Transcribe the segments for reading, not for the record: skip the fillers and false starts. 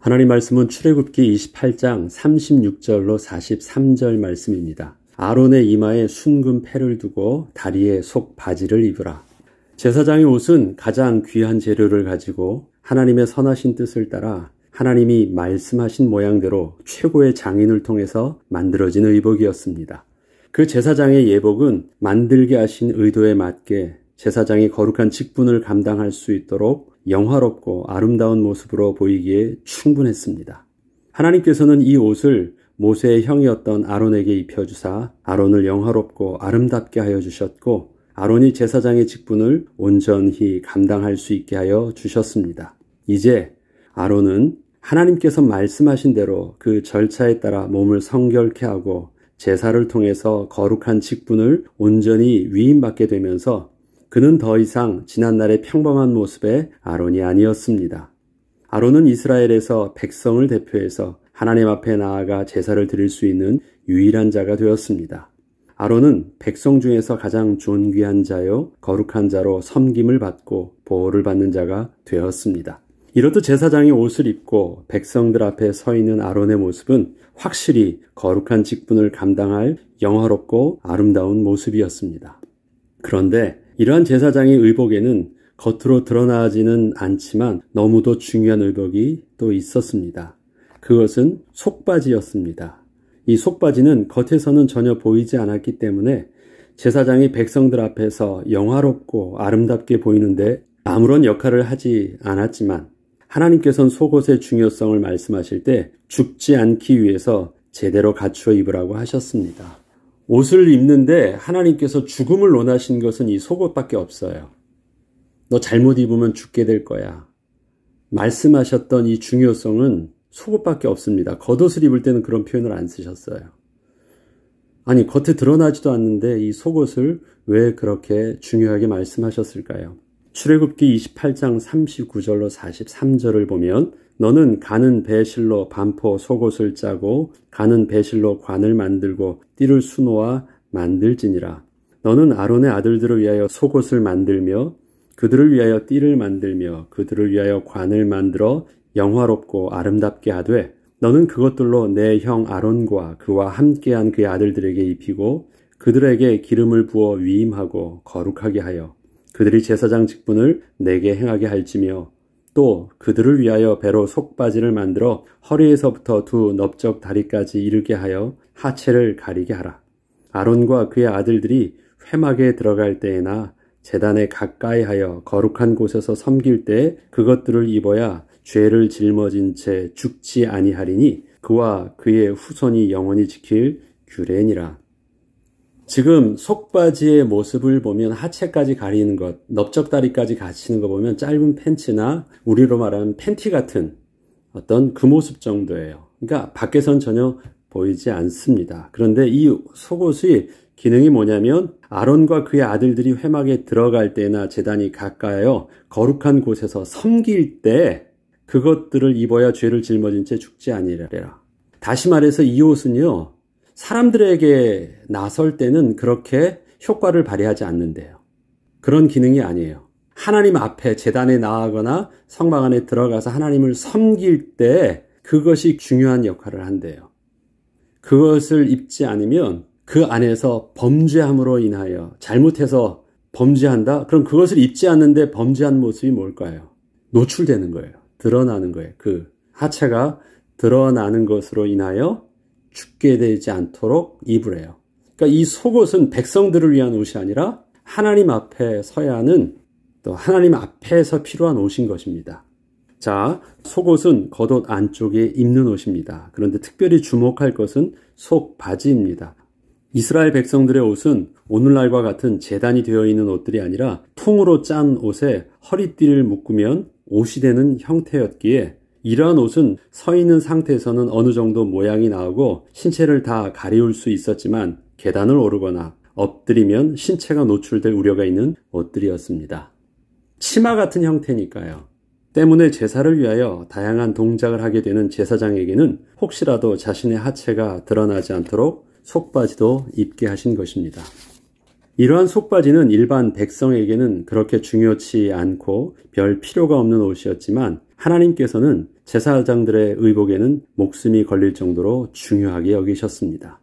하나님 말씀은 출애굽기 28장 36절로 43절 말씀입니다. 아론의 이마에 순금 패를 두고 다리에 속 바지를 입으라. 제사장의 옷은 가장 귀한 재료를 가지고 하나님의 선하신 뜻을 따라 하나님이 말씀하신 모양대로 최고의 장인을 통해서 만들어진 의복이었습니다. 그 제사장의 예복은 만들게 하신 의도에 맞게 제사장이 거룩한 직분을 감당할 수 있도록 영화롭고 아름다운 모습으로 보이기에 충분했습니다. 하나님께서는 이 옷을 모세의 형이었던 아론에게 입혀주사 아론을 영화롭고 아름답게 하여 주셨고 아론이 제사장의 직분을 온전히 감당할 수 있게 하여 주셨습니다. 이제 아론은 하나님께서 말씀하신 대로 그 절차에 따라 몸을 성결케 하고 제사를 통해서 거룩한 직분을 온전히 위임받게 되면서 그는 더 이상 지난날의 평범한 모습의 아론이 아니었습니다. 아론은 이스라엘에서 백성을 대표해서 하나님 앞에 나아가 제사를 드릴 수 있는 유일한 자가 되었습니다. 아론은 백성 중에서 가장 존귀한 자요 거룩한 자로 섬김을 받고 보호를 받는 자가 되었습니다. 이렇듯 제사장이 옷을 입고 백성들 앞에 서 있는 아론의 모습은 확실히 거룩한 직분을 감당할 영화롭고 아름다운 모습이었습니다. 그런데 이러한 제사장의 의복에는 겉으로 드러나지는 않지만 너무도 중요한 의복이 또 있었습니다. 그것은 속바지였습니다. 이 속바지는 겉에서는 전혀 보이지 않았기 때문에 제사장이 백성들 앞에서 영화롭고 아름답게 보이는데 아무런 역할을 하지 않았지만 하나님께서는 속옷의 중요성을 말씀하실 때 죽지 않기 위해서 제대로 갖추어 입으라고 하셨습니다. 옷을 입는데 하나님께서 죽음을 원하신 것은 이 속옷밖에 없어요. 너 잘못 입으면 죽게 될 거야. 말씀하셨던 이 중요성은 속옷밖에 없습니다. 겉옷을 입을 때는 그런 표현을 안 쓰셨어요. 아니, 겉에 드러나지도 않는데 이 속옷을 왜 그렇게 중요하게 말씀하셨을까요? 출애굽기 28장 39절로 43절을 보면 너는 가는 배실로 반포 속옷을 짜고 가는 배실로 관을 만들고 띠를 수놓아 만들지니라. 너는 아론의 아들들을 위하여 속옷을 만들며 그들을 위하여 띠를 만들며 그들을 위하여 관을 만들어 영화롭고 아름답게 하되 너는 그것들로 내 형 아론과 그와 함께한 그의 아들들에게 입히고 그들에게 기름을 부어 위임하고 거룩하게 하여 그들이 제사장 직분을 내게 행하게 할지며 또 그들을 위하여 배로 속바지를 만들어 허리에서부터 두 넓적 다리까지 이르게 하여 하체를 가리게 하라. 아론과 그의 아들들이 회막에 들어갈 때에나 제단에 가까이 하여 거룩한 곳에서 섬길 때 그것들을 입어야 죄를 짊어진 채 죽지 아니하리니 그와 그의 후손이 영원히 지킬 규례니라. 지금 속바지의 모습을 보면 하체까지 가리는 것, 넓적다리까지 갖추는 거 보면 짧은 팬츠나 우리로 말하면 팬티 같은 어떤 그 모습 정도예요. 그러니까 밖에선 전혀 보이지 않습니다. 그런데 이 속옷의 기능이 뭐냐면 아론과 그의 아들들이 회막에 들어갈 때나 제단이 가까이요 거룩한 곳에서 섬길 때 그것들을 입어야 죄를 짊어진 채 죽지 아니하리라. 다시 말해서 이 옷은요 사람들에게 나설 때는 그렇게 효과를 발휘하지 않는데요. 그런 기능이 아니에요. 하나님 앞에 제단에 나아가거나 성막 안에 들어가서 하나님을 섬길 때 그것이 중요한 역할을 한대요. 그것을 입지 않으면 그 안에서 범죄함으로 인하여 잘못해서 범죄한다? 그럼 그것을 입지 않는데 범죄한 모습이 뭘까요? 노출되는 거예요. 드러나는 거예요. 그 하체가 드러나는 것으로 인하여 죽게 되지 않도록 입으래요. 그러니까 이 속옷은 백성들을 위한 옷이 아니라 하나님 앞에 서야 하는 또 하나님 앞에서 필요한 옷인 것입니다. 자, 속옷은 겉옷 안쪽에 입는 옷입니다. 그런데 특별히 주목할 것은 속바지입니다. 이스라엘 백성들의 옷은 오늘날과 같은 재단이 되어 있는 옷들이 아니라 통으로 짠 옷에 허리띠를 묶으면 옷이 되는 형태였기에 이러한 옷은 서 있는 상태에서는 어느 정도 모양이 나오고 신체를 다 가리울 수 있었지만 계단을 오르거나 엎드리면 신체가 노출될 우려가 있는 옷들이었습니다. 치마 같은 형태니까요. 때문에 제사를 위하여 다양한 동작을 하게 되는 제사장에게는 혹시라도 자신의 하체가 드러나지 않도록 속바지도 입게 하신 것입니다. 이러한 속바지는 일반 백성에게는 그렇게 중요치 않고 별 필요가 없는 옷이었지만 하나님께서는 제사장들의 의복에는 목숨이 걸릴 정도로 중요하게 여기셨습니다.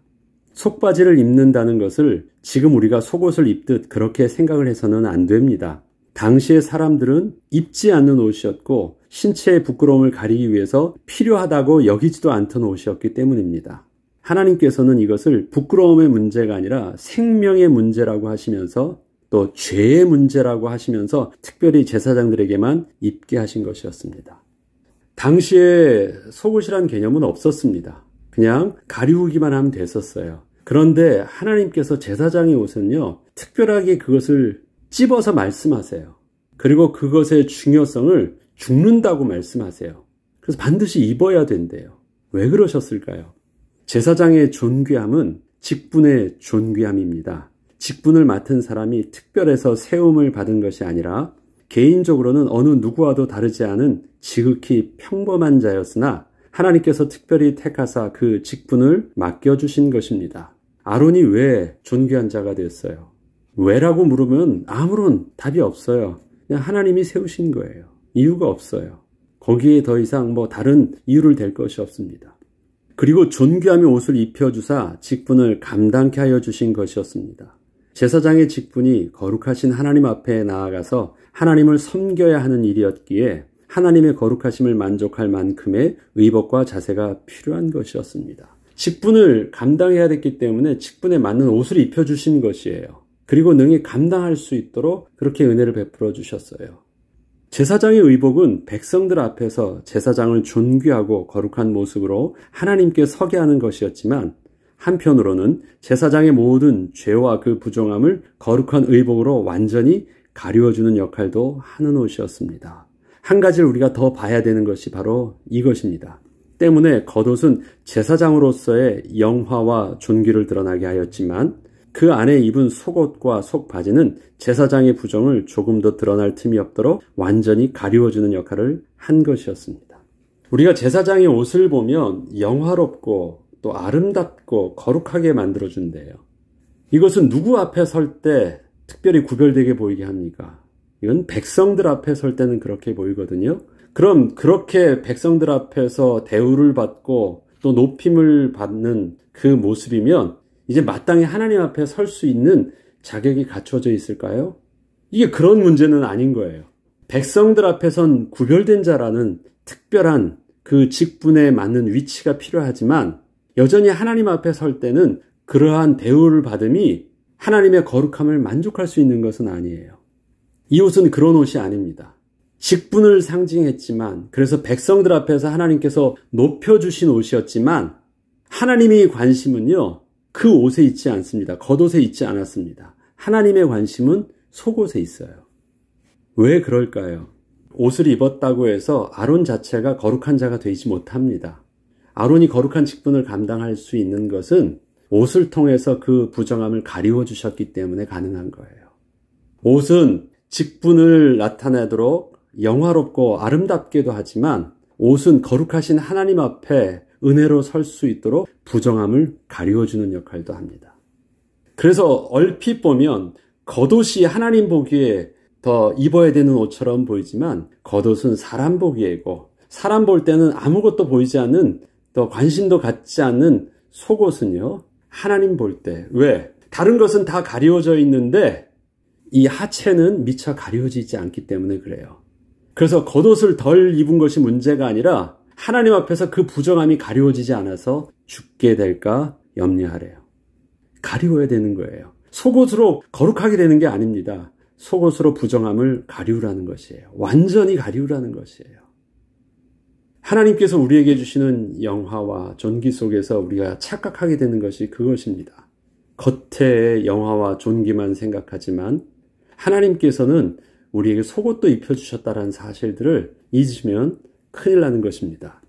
속바지를 입는다는 것을 지금 우리가 속옷을 입듯 그렇게 생각을 해서는 안 됩니다. 당시의 사람들은 입지 않는 옷이었고 신체의 부끄러움을 가리기 위해서 필요하다고 여기지도 않던 옷이었기 때문입니다. 하나님께서는 이것을 부끄러움의 문제가 아니라 생명의 문제라고 하시면서 또 죄의 문제라고 하시면서 특별히 제사장들에게만 입게 하신 것이었습니다. 당시에 속옷이란 개념은 없었습니다. 그냥 가리우기만 하면 됐었어요. 그런데 하나님께서 제사장의 옷은요, 특별하게 그것을 찝어서 말씀하세요. 그리고 그것의 중요성을 죽는다고 말씀하세요. 그래서 반드시 입어야 된대요. 왜 그러셨을까요? 제사장의 존귀함은 직분의 존귀함입니다. 직분을 맡은 사람이 특별해서 세움을 받은 것이 아니라 개인적으로는 어느 누구와도 다르지 않은 지극히 평범한 자였으나 하나님께서 특별히 택하사 그 직분을 맡겨주신 것입니다. 아론이 왜 존귀한 자가 됐어요? 왜라고 물으면 아무런 답이 없어요. 그냥 하나님이 세우신 거예요. 이유가 없어요. 거기에 더 이상 다른 이유를 댈 것이 없습니다. 그리고 존귀함의 옷을 입혀주사 직분을 감당케 하여 주신 것이었습니다. 제사장의 직분이 거룩하신 하나님 앞에 나아가서 하나님을 섬겨야 하는 일이었기에 하나님의 거룩하심을 만족할 만큼의 의복과 자세가 필요한 것이었습니다. 직분을 감당해야 됐기 때문에 직분에 맞는 옷을 입혀주신 것이에요. 그리고 능히 감당할 수 있도록 그렇게 은혜를 베풀어 주셨어요. 제사장의 의복은 백성들 앞에서 제사장을 존귀하고 거룩한 모습으로 하나님께 서게 하는 것이었지만 한편으로는 제사장의 모든 죄와 그 부정함을 거룩한 의복으로 완전히 가리워주는 역할도 하는 옷이었습니다. 한 가지를 우리가 더 봐야 되는 것이 바로 이것입니다. 때문에 겉옷은 제사장으로서의 영화와 존귀를 드러나게 하였지만 그 안에 입은 속옷과 속바지는 제사장의 부정을 조금 더 드러날 틈이 없도록 완전히 가리워주는 역할을 한 것이었습니다. 우리가 제사장의 옷을 보면 영화롭고 또 아름답고 거룩하게 만들어준대요. 이것은 누구 앞에 설 때 특별히 구별되게 보이게 합니까? 이건 백성들 앞에 설 때는 그렇게 보이거든요. 그럼 그렇게 백성들 앞에서 대우를 받고 또 높임을 받는 그 모습이면 이제 마땅히 하나님 앞에 설 수 있는 자격이 갖춰져 있을까요? 이게 그런 문제는 아닌 거예요. 백성들 앞에선 구별된 자라는 특별한 그 직분에 맞는 위치가 필요하지만 여전히 하나님 앞에 설 때는 그러한 대우를 받음이 하나님의 거룩함을 만족할 수 있는 것은 아니에요. 이 옷은 그런 옷이 아닙니다. 직분을 상징했지만 그래서 백성들 앞에서 하나님께서 높여주신 옷이었지만 하나님의 관심은요, 그 옷에 있지 않습니다. 겉옷에 있지 않았습니다. 하나님의 관심은 속옷에 있어요. 왜 그럴까요? 옷을 입었다고 해서 아론 자체가 거룩한 자가 되지 못합니다. 아론이 거룩한 직분을 감당할 수 있는 것은 옷을 통해서 그 부정함을 가리워 주셨기 때문에 가능한 거예요. 옷은 직분을 나타내도록 영화롭고 아름답게도 하지만 옷은 거룩하신 하나님 앞에 은혜로 설 수 있도록 부정함을 가리워주는 역할도 합니다. 그래서 얼핏 보면 겉옷이 하나님 보기에 더 입어야 되는 옷처럼 보이지만 겉옷은 사람 보기에고 사람 볼 때는 아무것도 보이지 않는 또 관심도 갖지 않는 속옷은요, 하나님 볼 때 왜? 다른 것은 다 가리워져 있는데 이 하체는 미처 가리워지지 않기 때문에 그래요. 그래서 겉옷을 덜 입은 것이 문제가 아니라 하나님 앞에서 그 부정함이 가리워지지 않아서 죽게 될까 염려하래요. 가리워야 되는 거예요. 속옷으로 거룩하게 되는 게 아닙니다. 속옷으로 부정함을 가리우라는 것이에요. 완전히 가리우라는 것이에요. 하나님께서 우리에게 주시는 영화와 존귀 속에서 우리가 착각하게 되는 것이 그것입니다. 겉의 영화와 존귀만 생각하지만 하나님께서는 우리에게 속옷도 입혀주셨다는 사실들을 잊으면 큰일 나는 것입니다.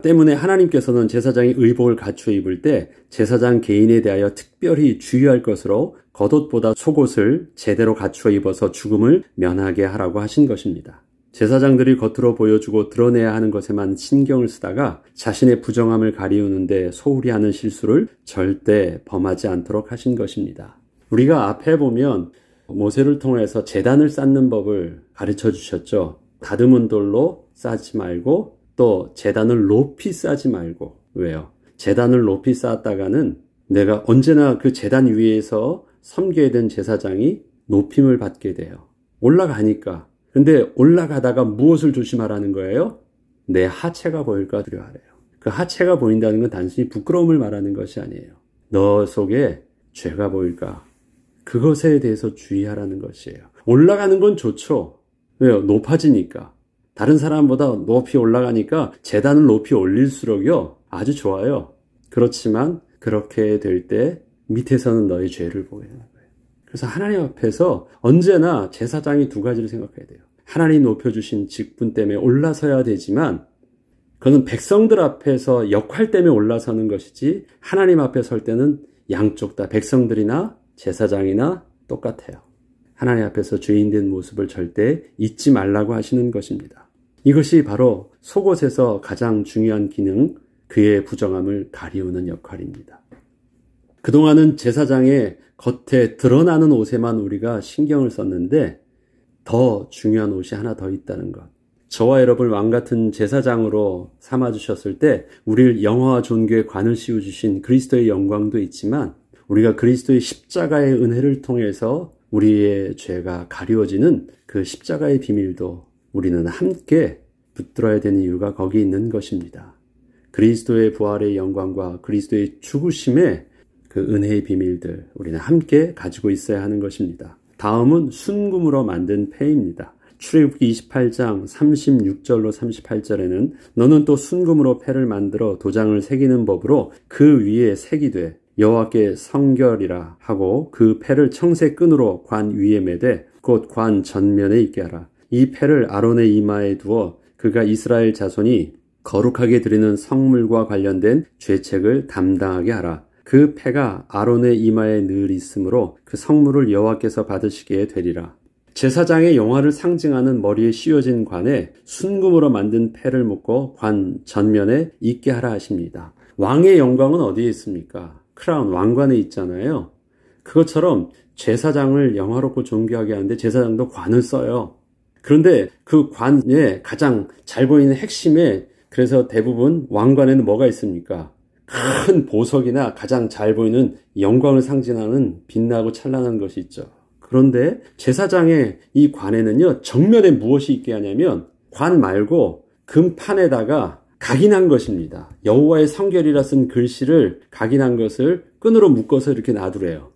때문에 하나님께서는 제사장이 의복을 갖추어 입을 때 제사장 개인에 대하여 특별히 주의할 것으로 겉옷보다 속옷을 제대로 갖추어 입어서 죽음을 면하게 하라고 하신 것입니다. 제사장들이 겉으로 보여주고 드러내야 하는 것에만 신경을 쓰다가 자신의 부정함을 가리우는데 소홀히 하는 실수를 절대 범하지 않도록 하신 것입니다. 우리가 앞에 보면 모세를 통해서 제단을 쌓는 법을 가르쳐 주셨죠. 다듬은 돌로 쌓지 말고 또 제단을 높이 쌓지 말고. 왜요? 제단을 높이 쌓았다가는 내가 언제나 그 제단 위에서 섬겨야 된 제사장이 높임을 받게 돼요. 올라가니까. 근데 올라가다가 무엇을 조심하라는 거예요? 내 하체가 보일까 두려워하래요. 그 하체가 보인다는 건 단순히 부끄러움을 말하는 것이 아니에요. 너 속에 죄가 보일까? 그것에 대해서 주의하라는 것이에요. 올라가는 건 좋죠. 왜요? 높아지니까. 다른 사람보다 높이 올라가니까 제단을 높이 올릴수록요 아주 좋아요. 그렇지만 그렇게 될 때 밑에서는 너의 죄를 보게 되는 거예요. 그래서 하나님 앞에서 언제나 제사장이 두 가지를 생각해야 돼요. 하나님 높여주신 직분 때문에 올라서야 되지만 그건 백성들 앞에서 역할 때문에 올라서는 것이지 하나님 앞에 설 때는 양쪽 다 백성들이나 제사장이나 똑같아요. 하나님 앞에서 죄인된 모습을 절대 잊지 말라고 하시는 것입니다. 이것이 바로 속옷에서 가장 중요한 기능, 그의 부정함을 가리우는 역할입니다. 그동안은 제사장의 겉에 드러나는 옷에만 우리가 신경을 썼는데 더 중요한 옷이 하나 더 있다는 것. 저와 여러분을 왕같은 제사장으로 삼아주셨을 때 우리를 영화와 존귀의 관을 씌워주신 그리스도의 영광도 있지만 우리가 그리스도의 십자가의 은혜를 통해서 우리의 죄가 가리워지는 그 십자가의 비밀도 우리는 함께 붙들어야 되는 이유가 거기 있는 것입니다. 그리스도의 부활의 영광과 그리스도의 죽으심의 그 은혜의 비밀들 우리는 함께 가지고 있어야 하는 것입니다. 다음은 순금으로 만든 패입니다. 출애굽기 28장 36절로 38절에는 너는 또 순금으로 패를 만들어 도장을 새기는 법으로 그 위에 새기되 여호와께 성결이라 하고 그 패를 청색 끈으로 관 위에 매되 곧 관 전면에 있게 하라. 이 패를 아론의 이마에 두어 그가 이스라엘 자손이 거룩하게 드리는 성물과 관련된 죄책을 담당하게 하라. 그 패가 아론의 이마에 늘 있으므로 그 성물을 여호와께서 받으시게 되리라. 제사장의 영화를 상징하는 머리에 씌워진 관에 순금으로 만든 패를 묶고 관 전면에 있게 하라 하십니다. 왕의 영광은 어디에 있습니까? 크라운, 왕관에 있잖아요. 그것처럼 제사장을 영화롭고 존귀하게 하는데 제사장도 관을 써요. 그런데 그 관에 가장 잘 보이는 핵심에 그래서 대부분 왕관에는 뭐가 있습니까? 큰 보석이나 가장 잘 보이는 영광을 상징하는 빛나고 찬란한 것이 있죠. 그런데 제사장의 이 관에는요, 정면에 무엇이 있게 하냐면 관 말고 금판에다가 각인한 것입니다. 여호와의 성결이라 쓴 글씨를 각인한 것을 끈으로 묶어서 이렇게 놔두래요.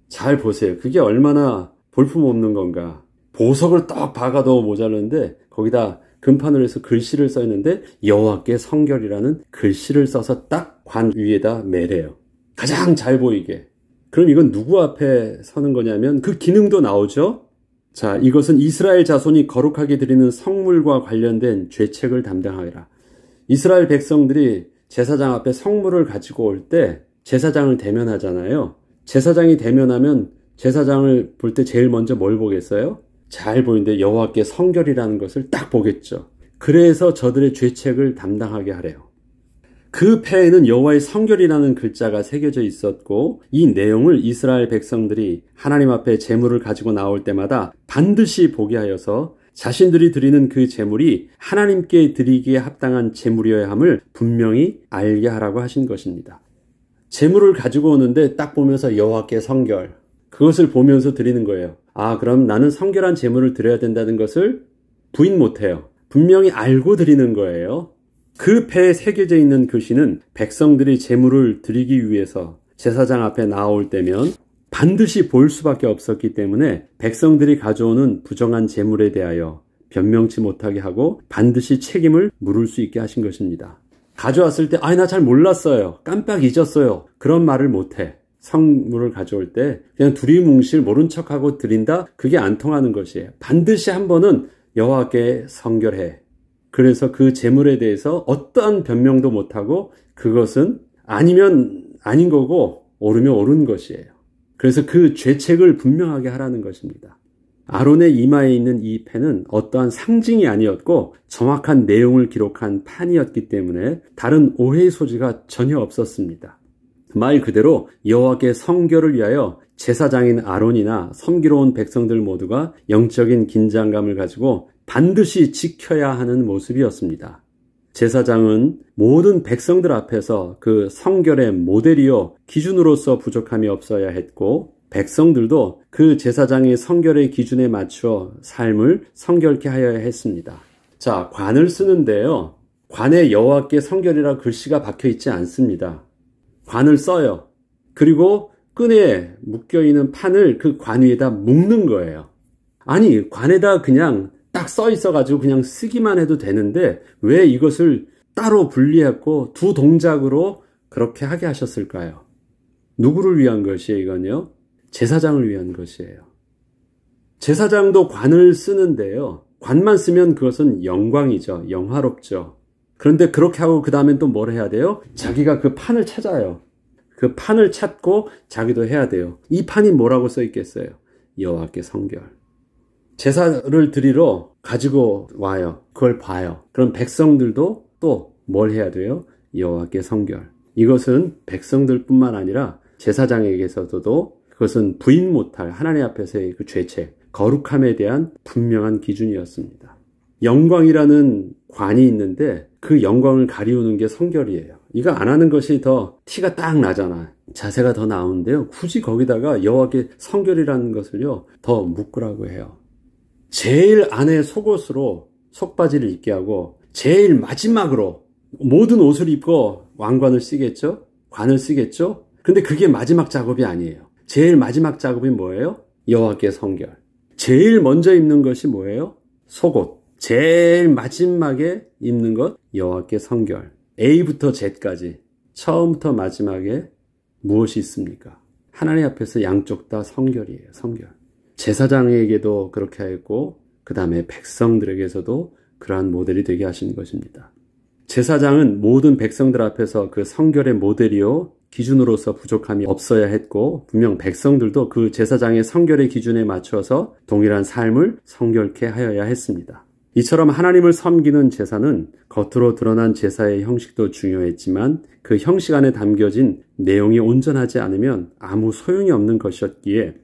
잘 보세요. 그게 얼마나 볼품없는 건가. 보석을 떡 박아도 모자르는데 거기다 금판으로 해서 글씨를 써 있는데 여호와께 성결이라는 글씨를 써서 딱 관 위에다 매래요. 가장 잘 보이게. 그럼 이건 누구 앞에 서는 거냐면 그 기능도 나오죠. 자, 이것은 이스라엘 자손이 거룩하게 드리는 성물과 관련된 죄책을 담당하리라. 이스라엘 백성들이 제사장 앞에 성물을 가지고 올 때 제사장을 대면하잖아요. 제사장이 대면하면 제사장을 볼 때 제일 먼저 뭘 보겠어요? 잘 보이는데 여호와께 성결이라는 것을 딱 보겠죠. 그래서 저들의 죄책을 담당하게 하래요. 그 패에는 여호와의 성결이라는 글자가 새겨져 있었고 이 내용을 이스라엘 백성들이 하나님 앞에 제물을 가지고 나올 때마다 반드시 보게 하여서 자신들이 드리는 그 제물이 하나님께 드리기에 합당한 제물이어야 함을 분명히 알게 하라고 하신 것입니다. 제물을 가지고 오는데 딱 보면서 여호와께 성결, 그것을 보면서 드리는 거예요. 아, 그럼 나는 성결한 제물을 드려야 된다는 것을 부인 못해요. 분명히 알고 드리는 거예요. 그 패에 새겨져 있는 글씨는 백성들이 제물을 드리기 위해서 제사장 앞에 나올 때면 반드시 볼 수밖에 없었기 때문에 백성들이 가져오는 부정한 제물에 대하여 변명치 못하게 하고 반드시 책임을 물을 수 있게 하신 것입니다. 가져왔을 때 나 잘 몰랐어요. 깜빡 잊었어요. 그런 말을 못해. 성물을 가져올 때 그냥 두리뭉실 모른 척하고 드린다? 그게 안 통하는 것이에요. 반드시 한 번은 여호와께 성결해. 그래서 그 제물에 대해서 어떠한 변명도 못하고 그것은 아니면 아닌 거고 옳으면 옳은 것이에요. 그래서 그 죄책을 분명하게 하라는 것입니다. 아론의 이마에 있는 이 패는 어떠한 상징이 아니었고 정확한 내용을 기록한 판이었기 때문에 다른 오해의 소지가 전혀 없었습니다. 말 그대로 여호와께 성결을 위하여 제사장인 아론이나 섬기러 온 백성들 모두가 영적인 긴장감을 가지고 반드시 지켜야 하는 모습이었습니다. 제사장은 모든 백성들 앞에서 그 성결의 모델이요 기준으로서 부족함이 없어야 했고, 백성들도 그 제사장의 성결의 기준에 맞춰 삶을 성결케 하여야 했습니다. 자, 관을 쓰는데요, 관에 여호와께 성결이라 글씨가 박혀 있지 않습니다. 관을 써요. 그리고 끈에 묶여있는 판을 그 관 위에다 묶는 거예요. 아니, 관에다 그냥 딱 써 있어가지고 그냥 쓰기만 해도 되는데 왜 이것을 따로 분리했고 두 동작으로 그렇게 하게 하셨을까요? 누구를 위한 것이에요, 이건요? 제사장을 위한 것이에요. 제사장도 관을 쓰는데요, 관만 쓰면 그것은 영광이죠. 영화롭죠. 그런데 그렇게 하고 그 다음엔 또 뭘 해야 돼요? 자기가 그 판을 찾아요. 그 판을 찾고 자기도 해야 돼요. 이 판이 뭐라고 써 있겠어요? 여호와께 성결. 제사를 드리러 가지고 와요. 그걸 봐요. 그럼 백성들도 또 뭘 해야 돼요? 여호와께 성결. 이것은 백성들뿐만 아니라 제사장에게서도 그것은 부인 못할 하나님 앞에서의 그 죄책, 거룩함에 대한 분명한 기준이었습니다. 영광이라는 관이 있는데 그 영광을 가리우는 게 성결이에요. 이거 안 하는 것이 더 티가 딱 나잖아. 자세가 더 나오는데요, 굳이 거기다가 여호와께 성결이라는 것을요 더 묶으라고 해요. 제일 안에 속옷으로 속바지를 입게 하고 제일 마지막으로 모든 옷을 입고 왕관을 쓰겠죠? 관을 쓰겠죠? 근데 그게 마지막 작업이 아니에요. 제일 마지막 작업이 뭐예요? 여호와께 성결. 제일 먼저 입는 것이 뭐예요? 속옷. 제일 마지막에 입는 것 여호와께 성결. A부터 Z까지 처음부터 마지막에 무엇이 있습니까? 하나님 앞에서 양쪽 다 성결이에요. 성결. 제사장에게도 그렇게 했고 그 다음에 백성들에게서도 그러한 모델이 되게 하신 것입니다. 제사장은 모든 백성들 앞에서 그 성결의 모델이요 기준으로서 부족함이 없어야 했고, 분명 백성들도 그 제사장의 성결의 기준에 맞춰서 동일한 삶을 성결케 하여야 했습니다. 이처럼 하나님을 섬기는 제사는 겉으로 드러난 제사의 형식도 중요했지만 그 형식 안에 담겨진 내용이 온전하지 않으면 아무 소용이 없는 것이었기에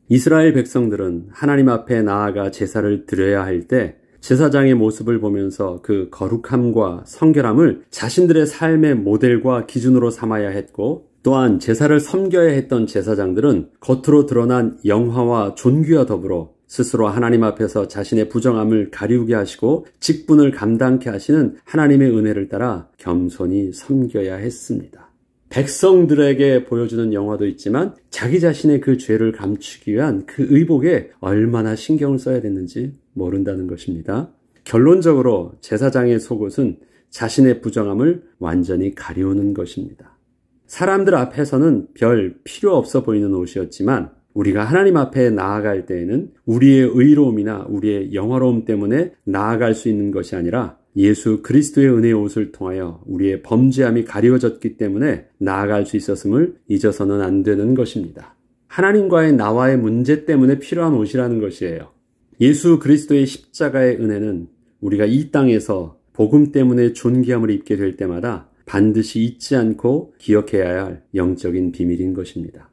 이스라엘 백성들은 하나님 앞에 나아가 제사를 드려야 할 때 제사장의 모습을 보면서 그 거룩함과 성결함을 자신들의 삶의 모델과 기준으로 삼아야 했고, 또한 제사를 섬겨야 했던 제사장들은 겉으로 드러난 영화와 존귀와 더불어 스스로 하나님 앞에서 자신의 부정함을 가리우게 하시고 직분을 감당케 하시는 하나님의 은혜를 따라 겸손히 섬겨야 했습니다. 백성들에게 보여주는 영화도 있지만 자기 자신의 그 죄를 감추기 위한 그 의복에 얼마나 신경을 써야 됐는지 모른다는 것입니다. 결론적으로 제사장의 속옷은 자신의 부정함을 완전히 가리우는 것입니다. 사람들 앞에서는 별 필요 없어 보이는 옷이었지만 우리가 하나님 앞에 나아갈 때에는 우리의 의로움이나 우리의 영화로움 때문에 나아갈 수 있는 것이 아니라 예수 그리스도의 은혜의 옷을 통하여 우리의 범죄함이 가리워졌기 때문에 나아갈 수 있었음을 잊어서는 안 되는 것입니다. 하나님과의 나와의 문제 때문에 필요한 옷이라는 것이에요. 예수 그리스도의 십자가의 은혜는 우리가 이 땅에서 복음 때문에 존귀함을 입게 될 때마다 반드시 잊지 않고 기억해야 할 영적인 비밀인 것입니다.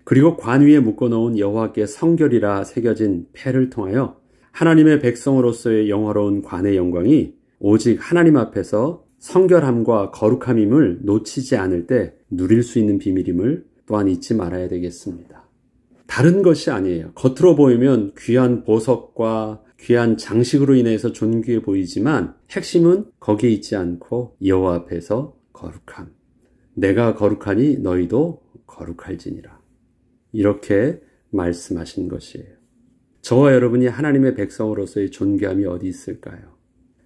그리고 관 위에 묶어놓은 여호와께 성결이라 새겨진 패를 통하여 하나님의 백성으로서의 영화로운 관의 영광이 오직 하나님 앞에서 성결함과 거룩함임을 놓치지 않을 때 누릴 수 있는 비밀임을 또한 잊지 말아야 되겠습니다. 다른 것이 아니에요. 겉으로 보이면 귀한 보석과 귀한 장식으로 인해서 존귀해 보이지만 핵심은 거기에 있지 않고 여호와 앞에서 거룩함. 내가 거룩하니 너희도 거룩할지니라. 이렇게 말씀하신 것이에요. 저와 여러분이 하나님의 백성으로서의 존귀함이 어디 있을까요?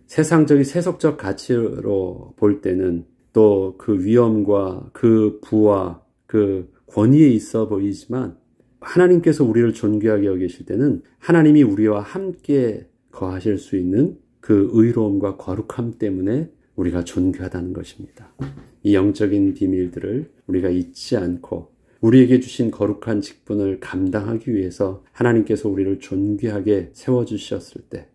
세상적인 세속적 가치로 볼 때는 또 그 위엄과 그 부와 그 권위에 있어 보이지만 하나님께서 우리를 존귀하게 여기실 때는 하나님이 우리와 함께 거하실 수 있는 그 의로움과 거룩함 때문에 우리가 존귀하다는 것입니다. 이 영적인 비밀들을 우리가 잊지 않고 우리에게 주신 거룩한 직분을 감당하기 위해서 하나님께서 우리를 존귀하게 세워주셨을 때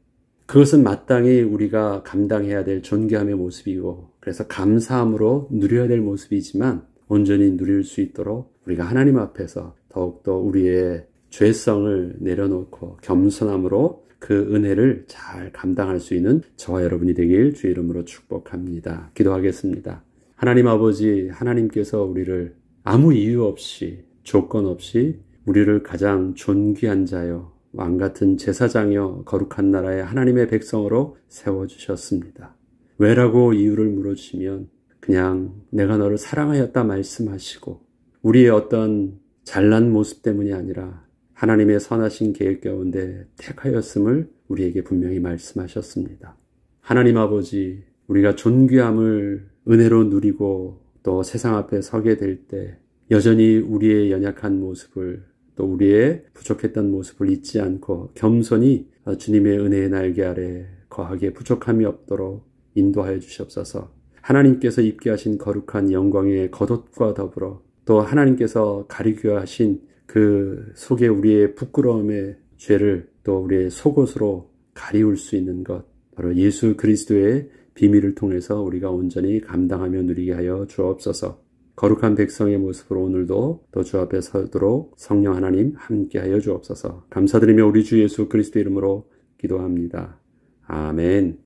그것은 마땅히 우리가 감당해야 될 존귀함의 모습이고 그래서 감사함으로 누려야 될 모습이지만 온전히 누릴 수 있도록 우리가 하나님 앞에서 더욱더 우리의 죄성을 내려놓고 겸손함으로 그 은혜를 잘 감당할 수 있는 저와 여러분이 되길 주의 이름으로 축복합니다. 기도하겠습니다. 하나님 아버지, 하나님께서 우리를 아무 이유 없이 조건 없이 우리를 가장 존귀한 자여 왕같은 제사장이여 거룩한 나라의 하나님의 백성으로 세워주셨습니다. 왜라고 이유를 물어주시면 그냥 내가 너를 사랑하였다 말씀하시고 우리의 어떤 잘난 모습 때문이 아니라 하나님의 선하신 계획 가운데 택하였음을 우리에게 분명히 말씀하셨습니다. 하나님 아버지, 우리가 존귀함을 은혜로 누리고 또 세상 앞에 서게 될 때 여전히 우리의 연약한 모습을 또 우리의 부족했던 모습을 잊지 않고 겸손히 주님의 은혜의 날개 아래 거하게 부족함이 없도록 인도하여 주시옵소서. 하나님께서 입게 하신 거룩한 영광의 겉옷과 더불어 또 하나님께서 가리켜 하신 그 속에 우리의 부끄러움의 죄를 또 우리의 속옷으로 가리울 수 있는 것, 바로 예수 그리스도의 비밀을 통해서 우리가 온전히 감당하며 누리게 하여 주옵소서. 거룩한 백성의 모습으로 오늘도 또 주 앞에 서도록 성령 하나님 함께하여 주옵소서. 감사드리며 우리 주 예수 그리스도 이름으로 기도합니다. 아멘.